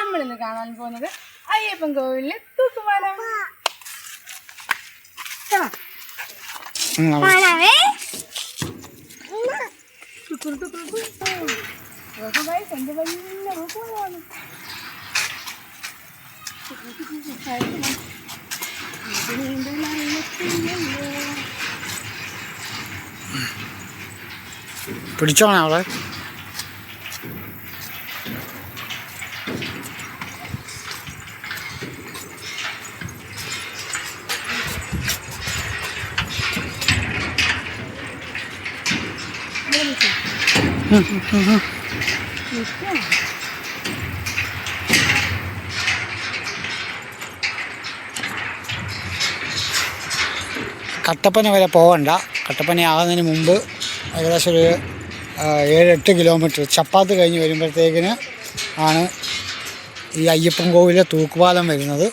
നമ്മളിന്ന് കാണാൻ പോകുന്നത് അയ്യപ്പൻ കോവിലിലെ തൂക്കുപാലം. എന്ത് വലിയ റൂപ്പാണ്. പിടിച്ചോണേ അവളെ. കട്ടപ്പന വരെ പോകണ്ട. കട്ടപ്പന ആകുന്നതിന് മുമ്പ് ഏകദേശം ഒരു 7-8 കിലോമീറ്റർ ചപ്പാത്ത് കഴിഞ്ഞ് വരുമ്പോഴത്തേക്കിന് ആണ് ഈ അയ്യപ്പൻ കോവിലെ തൂക്കുപാലം വരുന്നത്.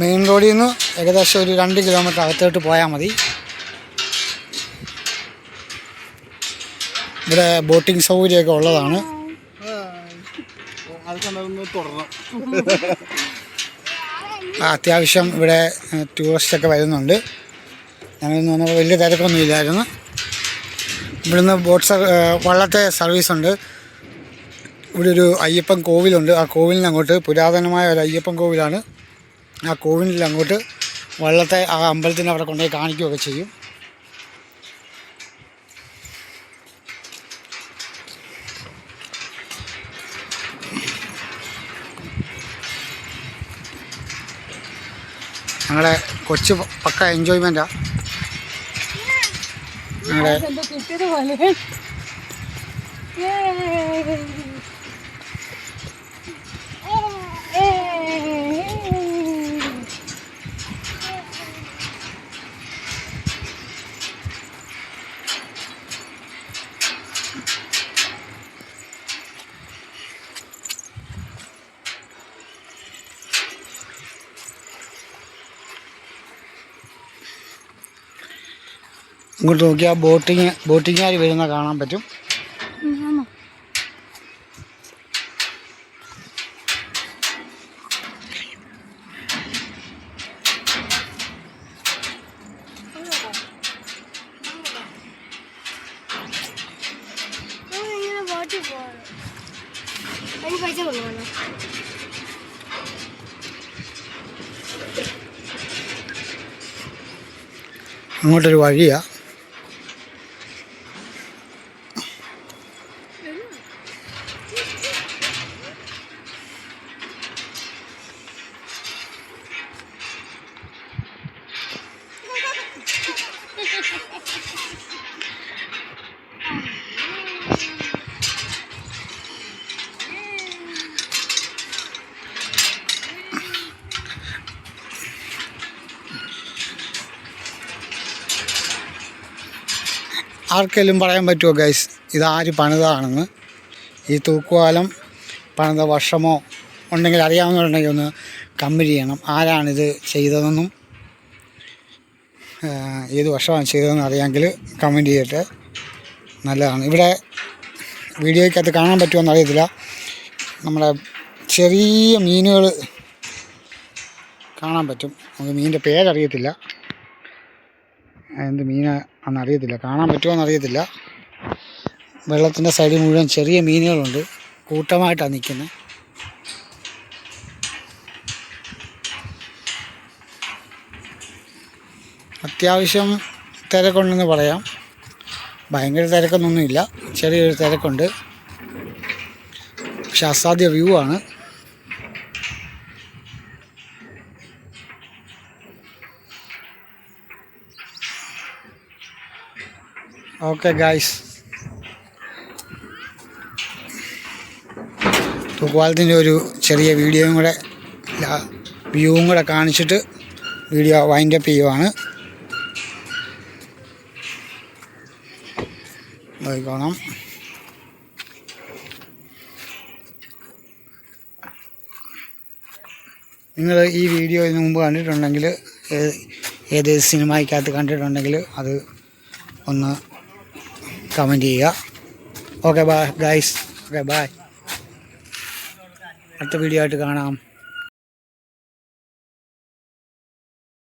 മെയിൻ റോഡിൽ നിന്ന് ഏകദേശം ഒരു 2 കിലോമീറ്റർ അകത്തോട്ട് പോയാൽ മതി. ഇവിടെ ബോട്ടിംഗ് സൗകര്യമൊക്കെ ഉള്ളതാണ്. അത്യാവശ്യം ഇവിടെ ടൂറിസ്റ്റൊക്കെ വരുന്നുണ്ട്. ഞങ്ങളിന്ന് വന്നപ്പോൾ വലിയ തിരക്കൊന്നും ഇല്ലായിരുന്നു. ഇവിടുന്ന് വള്ളത്തെ സർവീസുണ്ട്. ഇവിടെ ഒരു അയ്യപ്പൻ കോവിലുണ്ട്. ആ കോവിലിന് അങ്ങോട്ട് പുരാതനമായ ഒരു അയ്യപ്പൻ കോവിലാണ്. ആ കോവിലിൽ അങ്ങോട്ട് വള്ളത്തെ ആ അമ്പലത്തിന് അവിടെ കൊണ്ടുപോയി കാണിക്കുകയൊക്കെ ചെയ്യും. ഞങ്ങളുടെ കൊച്ചു പക്ക എൻജോയ്മെൻറ്റാണ്. ഞങ്ങളുടെ ഇങ്ങോട്ട് നോക്കിയാൽ ബോട്ടിങ്ങുകാർ വരുന്ന കാണാൻ പറ്റും. അങ്ങോട്ടൊരു വഴിയാണ്. ആർക്കെങ്കിലും പറയാൻ പറ്റുമോ ഗൈസ് ഇതാര് പണിതാണെന്ന്? ഈ തൂക്കുപാലം പണിത വർഷമോ ഉണ്ടെങ്കിൽ അറിയാവുന്നവരുണ്ടെങ്കിൽ ഒന്ന് കമൻറ്റ് ചെയ്യണം. ആരാണിത് ചെയ്തതെന്നും ഏത് വർഷമാണ് ചെയ്തതെന്ന് അറിയാമെങ്കിൽ കമൻറ്റ് ചെയ്യട്ടെ. നല്ലതാണ്. ഇവിടെ വീഡിയോയ്ക്കകത്ത് കാണാൻ പറ്റുമോ എന്നറിയത്തില്ല. നമ്മുടെ ചെറിയ മീനുകൾ കാണാൻ പറ്റും. നമുക്ക് മീനിൻ്റെ പേരറിയത്തില്ല, എന്ത് മീനാണെന്നറിയത്തില്ല. കാണാൻ പറ്റുമോ എന്നറിയത്തില്ല. വെള്ളത്തിൻ്റെ സൈഡിൽ മുഴുവൻ ചെറിയ മീനുകളുണ്ട്. കൂട്ടമായിട്ടാണ് നിൽക്കുന്നത്. അത്യാവശ്യം തിരക്കുണ്ടെന്ന് പറയാം. ഭയങ്കര തിരക്കൊന്നൊന്നുമില്ല, ചെറിയൊരു തിരക്കുണ്ട്. പക്ഷെ അസാധ്യ വ്യൂ ആണ്. ഓക്കെ ഗായ്സ്, തൂക്കുപാലത്തിൻ്റെ ഒരു ചെറിയ വീഡിയോയും കൂടെ വ്യൂവും കൂടെ കാണിച്ചിട്ട് വീഡിയോ വൈൻഡപ്പ് ചെയ്യുവാണ്. നോക്കണം. നിങ്ങൾ ഈ വീഡിയോ ഇതിനു മുമ്പ് കണ്ടിട്ടുണ്ടെങ്കിൽ, ഏത് സിനിമയ്ക്കകത്ത് കണ്ടിട്ടുണ്ടെങ്കിൽ അത് ഒന്ന് കമൻറ്റ് ചെയ്യുക. Okay bye guys. Okay bye. അടുത്ത വീഡിയോ ആയിട്ട് കാണാം.